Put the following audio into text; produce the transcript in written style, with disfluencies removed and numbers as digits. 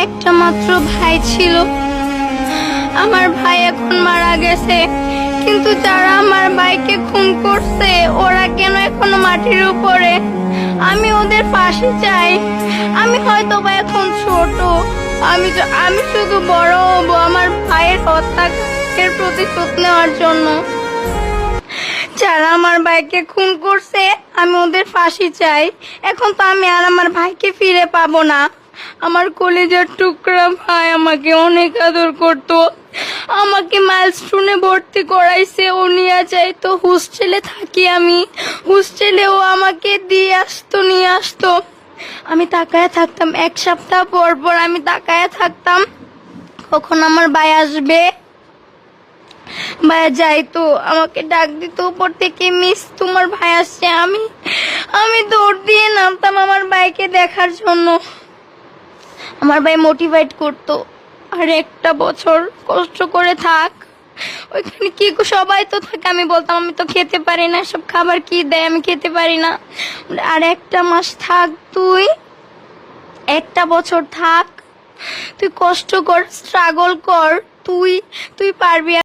একটা মাত্র ভাই ছিল। আমার ভাই এখন মারা গেছে, কিন্তু যারা আমার ভাইকে খুন করছে ওরা কেন এখনো মাটির উপরে? আমি ওদের ফাঁসি চাই। আমি হয়তো বা এখন ছোট, আমি শুধু বড় হবো আমার ভাইয়ের হত্যার প্রতিশোধ নেওয়ার জন্য। যারা আমার ভাইকে খুন করছে আমি ওদের ফাঁসি চাই। এখন তো আমি আর আমার ভাইকে ফিরে পাবো না। আমার কলেজের টুকরা ভাই আমাকে অনেক আদর করতো, আমাকে মাইলস্টোনে ভর্তি করাইছে, ও নিয়ে যাইতো। হোস্টেলে থাকি আমি, হোস্টেলেও আমাকে নিয়ে আসতো। আমি তাকায় থাকতাম, এক সপ্তাহ পর পর আমি তাকায় থাকতাম কখন আমার ভাই আসবে। ভাই যাইতো, আমাকে ডাক দিত উপর থেকে, মিস তোমার ভাই আসছে। আমি দৌড় দিয়ে নামতাম আমার ভাইকে দেখার জন্য। আমার ভাই মোটিভেট করতো, আর একটা বছর কষ্ট করে থাক ওইখানে। কি সবাই তো থাকে, আমি বলতাম আমি তো খেতে পারি না, সব খাবার কি দেয় আমি খেতে পারি না। আর একটা মাস থাক, তুই একটা বছর থাক, তুই কষ্ট কর, স্ট্রাগল কর, তুই পারবি।